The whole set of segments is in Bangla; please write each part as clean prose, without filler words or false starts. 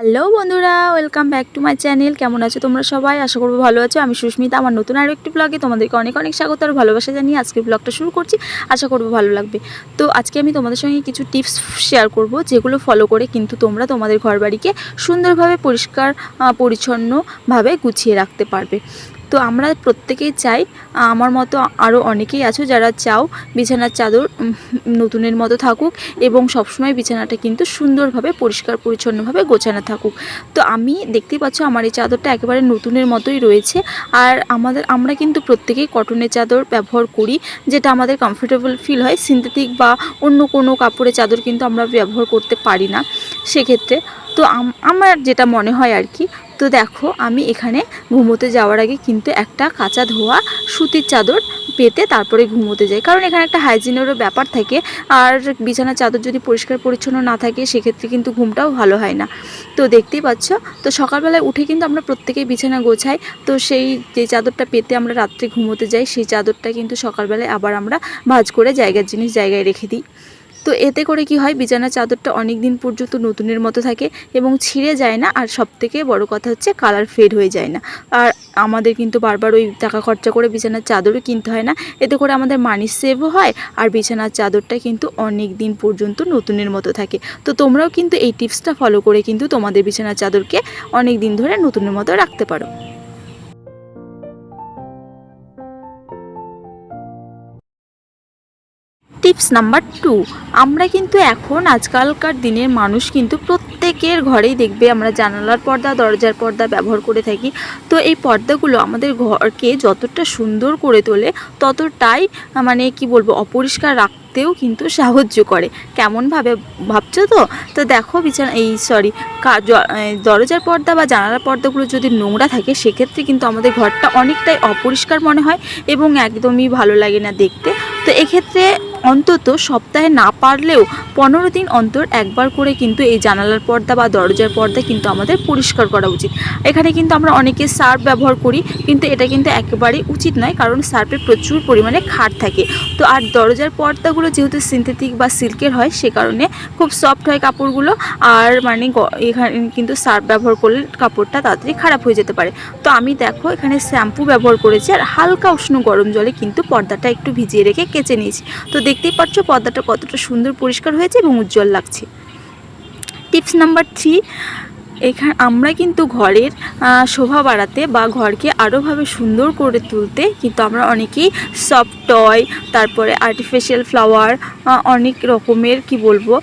হ্যালো বন্ধুরা, welcome back to my channel. কেমন আছো তোমরা সবাই? আশা করবো ভালো আছো। আমি সুস্মিতা, আমার নতুন আরও একটি ব্লগে তোমাদেরকে অনেক অনেক স্বাগত আর ভালোবাসা জানিয়ে আজকে ব্লগটা শুরু করছি। আশা করবো ভালো লাগবে। তো আজকে আমি তোমাদের সঙ্গে কিছু টিপস শেয়ার করব, যেগুলো ফলো করে কিন্তু তোমরা তোমাদের ঘরবাড়িকে সুন্দরভাবে পরিষ্কার পরিচ্ছন্নভাবে গুছিয়ে রাখতে পারবে। তো আমরা প্রত্যেকেই চাই, আমার মতো আরও অনেকেই আছো যারা চাও বিছানার চাদর নতুনের মতো থাকুক এবং সবসময় বিছানাটা কিন্তু সুন্দরভাবে পরিষ্কার পরিচ্ছন্নভাবে গোছানো থাকুক। তো আমি দেখতেই পাচ্ছ আমার এই চাদরটা একেবারে নতুনের মতোই রয়েছে। আর আমরা কিন্তু প্রত্যেকেই কটনের চাদর ব্যবহার করি, যেটা আমাদের কমফোর্টেবল ফিল হয়। সিনথেটিক বা অন্য কোনো কাপড়ের চাদর কিন্তু আমরা ব্যবহার করতে পারি না সেক্ষেত্রে। তো আমার যেটা মনে হয় আর কি। তো দেখো, আমি এখানে ঘুমোতে যাওয়ার আগে কিন্তু একটা কাঁচা ধোয়া সুতির চাদর পেতে তারপরে ঘুমোতে যাই, কারণ এখানে একটা হাইজিনেরও ব্যাপার থাকে। আর বিছানার চাদর যদি পরিষ্কার পরিচ্ছন্ন না থাকে সেক্ষেত্রে কিন্তু ঘুমটাও ভালো হয় না। তো দেখতেই পাচ্ছ, তো সকালবেলায় উঠে কিন্তু আমরা প্রত্যেকেই বিছানা গোছাই। তো সেই যে চাদরটা পেতে আমরা রাত্রে ঘুমোতে যাই, সেই চাদরটা কিন্তু সকালবেলায় আবার আমরা ভাঁজ করে জায়গার জিনিস জায়গায় রেখে দিই। তো এতে করে কি হয়, বিছানার চাদরটা অনেক দিন পর্যন্ত নতুনের মতো থাকে এবং ছিঁড়ে যায় না। আর সবথেকে বড় কথা হচ্ছে কালার ফেড হয়ে যায় না। আর আমাদের কিন্তু বারবার ওই টাকা খরচা করে বিছানার চাদরও কিনতে হয় না। এতে করে আমাদের মানি সেভও হয় আর বিছানার চাদরটা কিন্তু অনেক দিন পর্যন্ত নতুনের মতো থাকে। তো তোমরাও কিন্তু এই টিপসটা ফলো করে কিন্তু তোমাদের বিছানার চাদরকে অনেক দিন ধরে নতুনের মতো রাখতে পারো। টিপস নাম্বার 2, আমরা কিন্তু এখন আজকালকার দিনের মানুষ কিন্তু প্রত্যেকের ঘরেই দেখবে আমরা জানালার পর্দা দরজার পর্দা ব্যবহার করে থাকি। তো এই পর্দাগুলো আমাদের ঘরকে যতটা সুন্দর করে তোলে ততটাই মানে কি বলবো, অপরিষ্কার রাখতেও কিন্তু সাহায্য করে। কেমনভাবে ভাবছো? তো দেখো, দরজার পর্দা বা জানালার পর্দাগুলো যদি নোংরা থাকে সেক্ষেত্রে কিন্তু আমাদের ঘরটা অনেকটাই অপরিষ্কার মনে হয় এবং একদমই ভালো লাগে না দেখতে। তো এক্ষেত্রে অন্তত সপ্তাহে না পারলেও 15 দিন অন্তর একবার করে কিন্তু এই জানালার পর্দা বা দরজার পর্দা কিন্তু আমাদের পরিষ্কার করা উচিত। এখানে কিন্তু আমরা অনেকে সার্ফ ব্যবহার করি, কিন্তু এটা কিন্তু একেবারেই উচিত নয়, কারণ সার্ফে প্রচুর পরিমাণে ক্ষার থাকে। তো আর দরজার পর্দাগুলো যেহেতু সিনথেটিক বা সিল্কের হয়, সে কারণে খুব সফট হয় কাপড়গুলো। আর মানে এখানে কিন্তু সার্ফ ব্যবহার করলে কাপড়টা তাড়াতাড়ি খারাপ হয়ে যেতে পারে। তো আমি দেখো এখানে শ্যাম্পু ব্যবহার করেছি আর হালকা উষ্ণ গরম জলে কিন্তু পর্দাটা একটু ভিজিয়ে রেখে কেচে নিয়েছি। তো দেখতেই পাচ্ছ পর্দাটা কতটা সুন্দর পরিষ্কার হয়েছে এবং উজ্জ্বল লাগছে। টিপস নাম্বার 3, এখানে আমরা কিন্তু ঘরের শোভা বাড়াতে বা ঘরকে আরোভাবে সুন্দর করে তুলতে কিন্তু আমরা অনেকেই সফট টয়, তারপরে আর্টিফিশিয়াল ফ্লাওয়ার, অনেক রকমের কি বলবো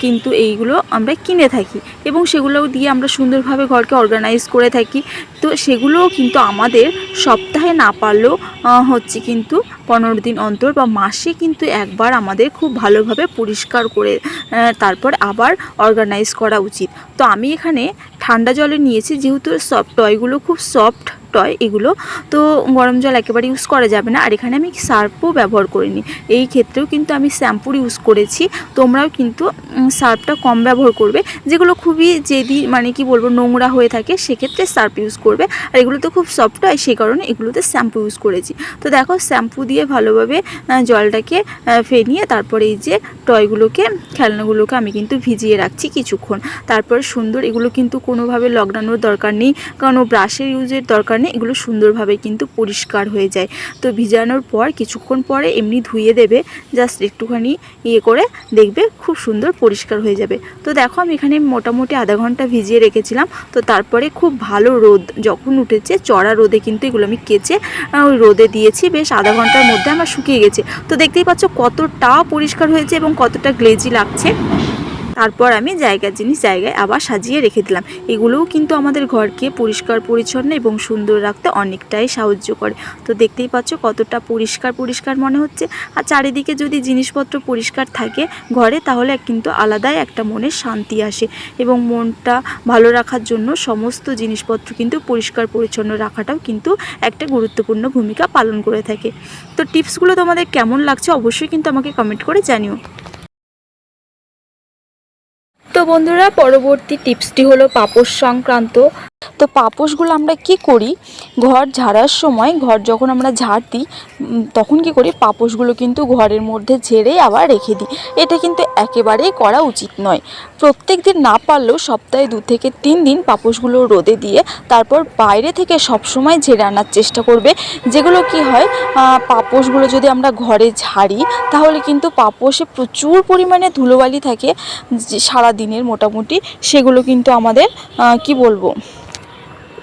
কিন্তু এইগুলো আমরা কিনে থাকি এবং সেগুলো দিয়ে আমরা সুন্দরভাবে ঘরকে অর্গানাইজ করে থাকি। তো সেগুলোও কিন্তু আমাদের সপ্তাহে না পারলেও হচ্ছে কিন্তু 15 দিন অন্তর বা মাসে কিন্তু একবার আমাদের খুব ভালোভাবে পরিষ্কার করে তারপর আবার অর্গানাইজ করা উচিত। তো আমি এখানে ঠান্ডা জলে নিয়েছি, যেহেতু সফট টয়গুলো খুব সফট টয় এগুলো, তো গরম জল একেবারে ইউজ করা যাবে না। আর এখানে আমি সার্ফও ব্যবহার করিনি, এই ক্ষেত্রেও কিন্তু আমি শ্যাম্পুর ইউজ করেছি। তোমরাও কিন্তু সার্ফটা কম ব্যবহার করবে, যেগুলো খুবই মানে কি বলবো নোংরা হয়ে থাকে সেক্ষেত্রে সার্ফ ইউজ করবে। আর এগুলো তো খুব সফট হয়, সেই কারণে এগুলোতে শ্যাম্পু ইউজ করেছি। তো দেখো, শ্যাম্পু দিয়ে ভালোভাবে জলটাকে ফেনিয়ে তারপরে এই যে টয়গুলোকে, খেলনাগুলোকে আমি কিন্তু ভিজিয়ে রাখছি কিছুক্ষণ। তারপরে সুন্দর, এগুলো কিন্তু কোনোভাবে লকডাউনের দরকার নেই, কোনো ব্রাশের ইউজের দরকার নেই, এগুলো সুন্দরভাবে কিন্তু পরিষ্কার হয়ে যায়। তো ভিজানোর পর কিছুক্ষণ পরে এমনি ধুয়ে দেবে, জাস্ট একটুখানি করে দেখবে খুব সুন্দর পরিষ্কার হয়ে যাবে। তো দেখো, আমি এখানে মোটামুটি আধা ঘন্টা ভিজিয়ে রেখেছিলাম। তো তারপরে খুব ভালো রোদ যখন উঠেছে, চড়া রোদে কিন্তু এগুলো আমি কেচে ওই রোদে দিয়েছি, বেশ আধা ঘন্টার মধ্যে আমার শুকিয়ে গেছে। তো দেখতেই পাচ্ছ কতটা পরিষ্কার হয়েছে এবং কতটা গ্লেজি লাগছে। তারপর আমি জায়গার জিনিস জায়গায় আবার সাজিয়ে রেখে দিলাম। এগুলোও কিন্তু আমাদের ঘরকে পরিষ্কার পরিচ্ছন্ন এবং সুন্দর রাখতে অনেকটাই সাহায্য করে। তো দেখতেই পাচ্ছ কতটা পরিষ্কার পরিষ্কার মনে হচ্ছে। আর চারিদিকে যদি জিনিসপত্র পরিষ্কার থাকে ঘরে, তাহলে কিন্তু আলাদাই একটা মনের শান্তি আসে এবং মনটা ভালো রাখার জন্য সমস্ত জিনিসপত্র কিন্তু পরিষ্কার পরিচ্ছন্ন রাখাটাও কিন্তু একটা গুরুত্বপূর্ণ ভূমিকা পালন করে থাকে। তো টিপসগুলো তোমাদের কেমন লাগছে অবশ্যই কিন্তু আমাকে কমেন্ট করে জানিও। তো বন্ধুরা, পরবর্তী টিপসটি হলো পাপোশ সংক্রান্ত। তো পাপোশগুলো আমরা কি করি, ঘর ঝাড়ার সময় ঘর যখন আমরা ঝাড় দিই তখন কি করি, পাপোশগুলো কিন্তু ঘরের মধ্যে ঝেড়েই আবার রেখে দিই। এটা কিন্তু একেবারেই করা উচিত নয়। প্রত্যেক দিন না পারলেও সপ্তাহে 2 থেকে 3 দিন পাপোশগুলো রোদে দিয়ে তারপর বাইরে থেকে সবসময় ঝেড়ে আনার চেষ্টা করবে। যেগুলো কি হয়, পাপোশগুলো যদি আমরা ঘরে ঝাড়ি তাহলে কিন্তু পাপোশে প্রচুর পরিমাণে ধুলোবালি থাকে সারাদিনের মোটামুটি, সেগুলো কিন্তু আমাদের কি বলবো,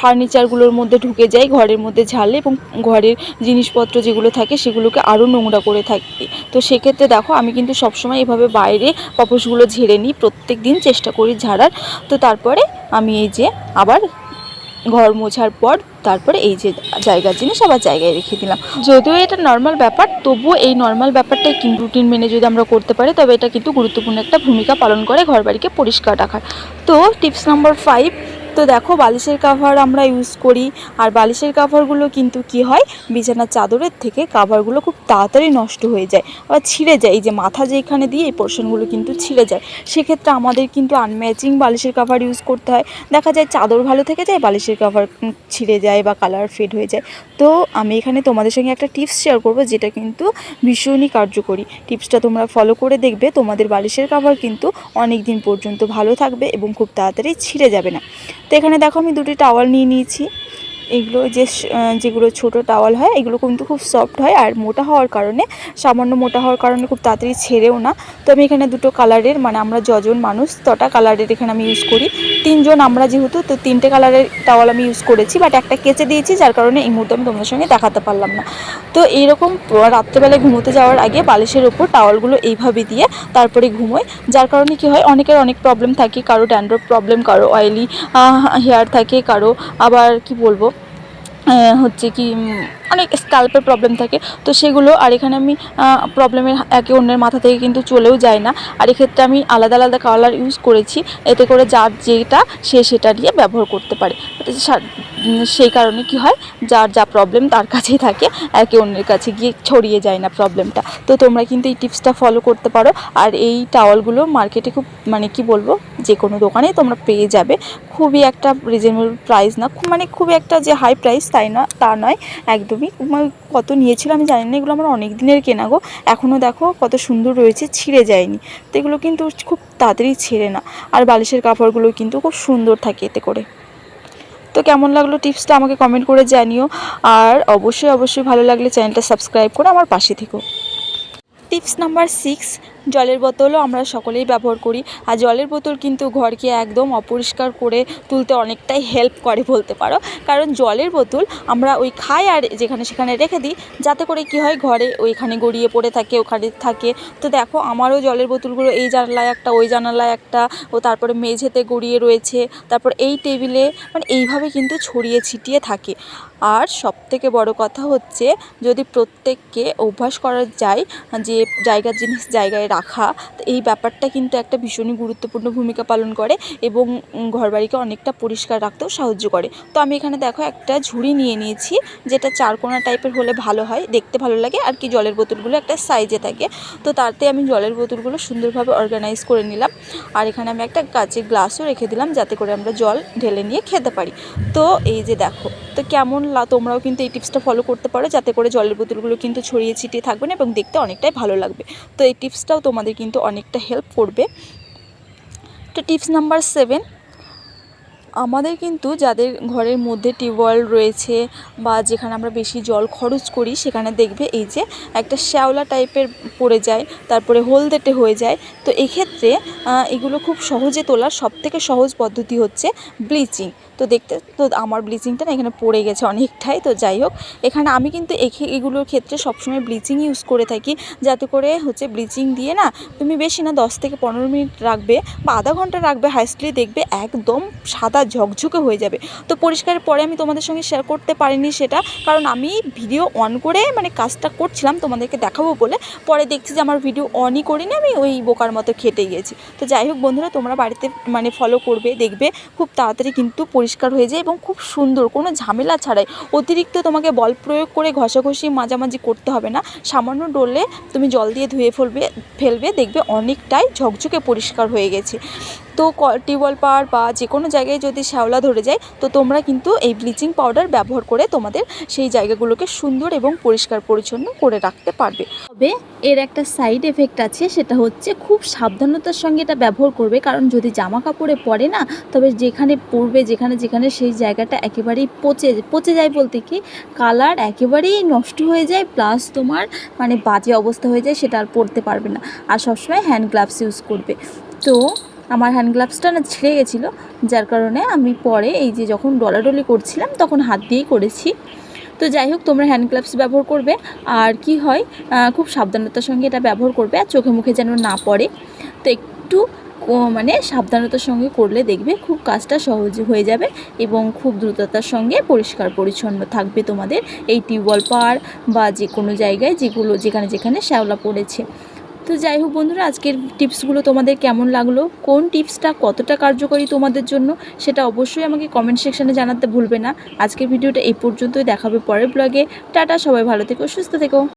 ফার্নিচারগুলোর মধ্যে ঢুকে যায় ঘরের মধ্যে ঝালে, এবং ঘরের জিনিসপত্র যেগুলো থাকে সেগুলোকে আরও নোংরা করে থাকে। তো সেক্ষেত্রে দেখো আমি কিন্তু সবসময় এভাবে বাইরে পাপোশগুলো ঝেড়ে নিই, প্রত্যেক দিন চেষ্টা করি ঝাড়ার। তো তারপরে আমি এই যে আবার ঘর মোছার পর তারপরে এই যে জায়গার জিনিস আবার জায়গায় রেখে দিলাম। যদিও এটা নর্মাল ব্যাপার, তবুও এই নর্মাল ব্যাপারটাই কিন্তু রুটিন মেনে যদি আমরা করতে পারি তবে এটা কিন্তু গুরুত্বপূর্ণ একটা ভূমিকা পালন করে ঘর বাড়িকে পরিষ্কার রাখার। তো টিপস নাম্বার 5, তো দেখো বালিশের কাভার আমরা ইউজ করি, আর বালিশের কাভারগুলো কিন্তু কি হয়, বিছানার চাদরের থেকে কাভারগুলো খুব তাড়াতাড়ি নষ্ট হয়ে যায়, আবার ছিঁড়ে যায়। এই যে মাথা যেখানে দিয়ে এই পোর্শনগুলো কিন্তু ছিঁড়ে যায়। সেক্ষেত্রে আমাদের কিন্তু আনম্যাচিং বালিশের কাভার ইউজ করতে হয়। দেখা যায় চাদর ভালো থেকে যায়, বালিশের কাভার ছিঁড়ে যায় বা কালার ফেড হয়ে যায়। তো আমি এখানে তোমাদের সঙ্গে একটা টিপস শেয়ার করব, যেটা কিন্তু ভীষণই কার্যকরী। টিপসটা তোমরা ফলো করে দেখবে, তোমাদের বালিশের কাভার কিন্তু অনেক দিন পর্যন্ত ভালো থাকবে এবং খুব তাড়াতাড়ি ছিঁড়ে যাবে না। তো এখানে দেখো আমি 2টি টাওয়াল নিয়ে নিয়েছি। এগুলো যেগুলো ছোটো টাওয়াল হয় এগুলো কিন্তু খুব সফট হয়, আর মোটা হওয়ার কারণে, সামান্য মোটা হওয়ার কারণে খুব তাড়াতাড়ি ছেড়েও না। তো আমি এখানে 2টো কালারের, মানে আমরা যজন মানুষ তটা কালারের এখানে আমি ইউজ করি। 3 জন আমরা যেহেতু, তো 3টে কালারের টাওয়াল আমি ইউজ করেছি, বাট একটা কেচে দিয়েছি, যার কারণে এই মুহূর্তে আমি তোমাদের সঙ্গে দেখাতে পারলাম না। তো এইরকম রাত্রেবেলায় ঘুমোতে যাওয়ার আগে বালিশের ওপর টাওয়ালগুলো এইভাবে দিয়ে তারপরে ঘুমোয়। যার কারণে কি হয়, অনেকের অনেক প্রবলেম থাকে, কারো ড্যান্ড্রফ প্রবলেম, কারো অয়েলি হেয়ার থাকে, কারো আবার কি বলবো হচ্ছে কি অনেক স্ক্যাল্পের প্রবলেম থাকে। তো সেগুলো, আর এখানে আমি প্রবলেমের একে অন্যের মাথা থেকে কিন্তু চলেও যায় না। আর এক্ষেত্রে আমি আলাদা আলাদা কালার ইউজ করেছি, এতে করে যার যেটা সেটা দিয়ে ব্যবহার করতে পারে। সেই কারণে কি হয়, যার যা প্রবলেম তার কাছেই থাকে, একে অন্যের কাছে গিয়ে ছড়িয়ে যায় না প্রবলেমটা। তো তোমরা কিন্তু এই টিপসটা ফলো করতে পারো। আর এই টাওয়ালগুলো মার্কেটে খুব, মানে কি বলবো, যে কোনো দোকানেই তোমরা পেয়ে যাবে। খুবই একটা রিজনেবল প্রাইস না, মানে খুবই একটা যে হাই প্রাইস তাই না, তা নয় একদমই। কত নিয়েছিল আমি জানি না, এগুলো আমার অনেক দিনের কেনা গো, এখনও দেখো কত সুন্দর রয়েছে, ছিঁড়ে যায়নি। তো এগুলো কিন্তু খুব তাড়াতাড়ি ছেড়ে না, আর বালিশের কাপড়গুলো কিন্তু খুব সুন্দর থাকে এতে করে। তো কেমন লাগলো টিপসটা আমাকে কমেন্ট করে জানিও, আর অবশ্যই ভালো লাগলে চ্যানেলটা সাবস্ক্রাইব করে আমার পাশে থেকো। টিপস নাম্বার 6, জলের বোতলও আমরা সকলেই ব্যবহার করি। আর জলের বোতল কিন্তু ঘরকে একদম অপরিষ্কার করে তুলতে অনেকটাই হেল্প করে বলতে পারো। কারণ জলের বোতল আমরা ওই খাই আর যেখানে সেখানে রেখে দিই, যাতে করে কি হয়, ঘরে ওইখানে গড়িয়ে পড়ে থাকে, ওখানে থাকে। তো দেখো আমারও জলের বোতলগুলো এই জানালায় একটা, ওই জানালায় একটা, ও তারপরে মেঝেতে গড়িয়ে রয়েছে, তারপর এই টেবিলে, মানে এইভাবে কিন্তু ছড়িয়ে ছিটিয়ে থাকে। আর সবথেকে বড় কথা হচ্ছে, যদি প্রত্যেককে অভ্যাস করা যায় যে জায়গার জিনিস জায়গায় রাখা, তো এই ব্যাপারটা কিন্তু একটা ভীষণই গুরুত্বপূর্ণ ভূমিকা পালন করে এবং ঘরবাড়িকে অনেকটা পরিষ্কার রাখতেও সাহায্য করে। তো আমি এখানে দেখো একটা ঝুড়ি নিয়ে নিয়েছি, যেটা চারকোনা টাইপের হলে ভালো হয়, দেখতে ভালো লাগে আর কি, জলের বোতলগুলো একটা সাইজে থাকে। তো তাতে আমি জলের বোতলগুলো সুন্দরভাবে অর্গানাইজ করে নিলাম। আর এখানে আমি একটা কাচের গ্লাসও রেখে দিলাম, যাতে করে আমরা জল ঢেলে নিয়ে খেতে পারি। তো এই যে দেখো, তো কেমন তোমরাও কিন্তু এই টিপসটা ফলো করতে পারো, যাতে করে জলের বোতলগুলো কিন্তু ছড়িয়ে ছিটিয়ে থাকবে না এবং দেখতে অনেকটাই ভালো লাগবে। তো এই টিপসটাও তোমাদের কিন্তু অনেকটা হেল্প করবে। তো টিপস নাম্বার 7, আমাদের কিন্তু যাদের ঘরের মধ্যে টিউবওয়েল রয়েছে বা যেখানে আমরা বেশি জল খরচ করি, সেখানে দেখবে এই যে একটা শ্যাওলা টাইপের পড়ে যায়, তারপরে হলদেটে হয়ে যায়। তো এক্ষেত্রে এগুলো খুব সহজে তোলার সবথেকে সহজ পদ্ধতি হচ্ছে ব্লিচিং। তো দেখতে তো আমার ব্লিচিংটা না এখানে পড়ে গেছে অনেকটাই। তো যাই হোক, এখানে আমি কিন্তু এগুলোর ক্ষেত্রে সবসময় ব্লিচিং ইউজ করে থাকি, যাতে করে হচ্ছে ব্লিচিং দিয়ে না তুমি বেশি না 10 থেকে 15 মিনিট রাখবে বা আধা ঘন্টা রাখবে, হাইস্টলি দেখবে একদম সাদা ঝকঝকে হয়ে যাবে। তো পরিষ্কারের পরে আমি তোমাদের সঙ্গে শেয়ার করতে পারিনি সেটা, কারণ আমি ভিডিও অন করে মানে কাজটা করছিলাম তোমাদেরকে দেখাবো বলে, পরে দেখছি যে আমার ভিডিও অনই করিনি, আমি ওই বোকার মতো খেটে গিয়েছি। তো যাই হোক বন্ধুরা, তোমরা বাড়িতে মানে ফলো করবে, দেখবে খুব তাড়াতাড়ি কিন্তু পরিষ্কার হয়ে যায় এবং খুব সুন্দর, কোনো ঝামেলা ছাড়াই। অতিরিক্ত তোমাকে বল প্রয়োগ করে ঘষাঘষি মাজামাজি করতে হবে না, সামান্য ডোলে তুমি জল দিয়ে ধুয়ে ফেলবে, দেখবে অনেকটাই ঝকঝকে পরিষ্কার হয়ে গেছে। তো টিউবওয়েল পাড় বা যে কোনো জায়গায় যদি শ্যাওলা ধরে যায় তো তোমরা কিন্তু এই ব্লিচিং পাউডার ব্যবহার করে তোমাদের সেই জায়গাগুলোকে সুন্দর এবং পরিষ্কার পরিচ্ছন্ন করে রাখতে পারবে। তবে এর একটা সাইড এফেক্ট আছে, সেটা হচ্ছে খুব সাবধানতার সঙ্গে এটা ব্যবহার করবে, কারণ যদি জামা কাপড়ে পড়ে না, তবে যেখানে পড়বে যেখানে যেখানে সেই জায়গাটা একেবারেই পচে যায়, বলতে কি কালার একেবারেই নষ্ট হয়ে যায়, প্লাস তোমার মানে বাজে অবস্থা হয়ে যায়, সেটা আর পরতে পারবে না। আর সবসময় হ্যান্ড গ্লাভস ইউজ করবে। তো আমার হ্যান্ড গ্লাভসটা না ছিঁড়ে গেছিলো, যার কারণে আমি পরে এই যে যখন ডলাডলি করছিলাম তখন হাত দিয়েই করেছি। তো যাই হোক, তোমরা হ্যান্ড গ্লাভস ব্যবহার করবে, আর কি হয় খুব সাবধানতার সঙ্গে এটা ব্যবহার করবে, আর চোখে মুখে যেন না পড়ে। তো একটু মানে সাবধানতার সঙ্গে করলে দেখবে খুব কাজটা সহজ হয়ে যাবে এবং খুব দ্রুততার সঙ্গে পরিষ্কার পরিচ্ছন্ন থাকবে তোমাদের এই টিউবওয়েল পাড় বা যে কোনো জায়গায় যেখানে যেখানে শ্যাওলা পড়েছে। তো যাই হোক বন্ধুরা, আজকের টিপসগুলো তোমাদের কেমন লাগলো, কোন টিপসটা কতটা কার্যকরী তোমাদের জন্য, সেটা অবশ্যই আমাকে কমেন্ট সেকশানে জানাতে ভুলবে না। আজকের ভিডিওটা এই পর্যন্তই, দেখাবে পরের ব্লগে। টাটা, সবাই ভালো থেকো, সুস্থ থেকো।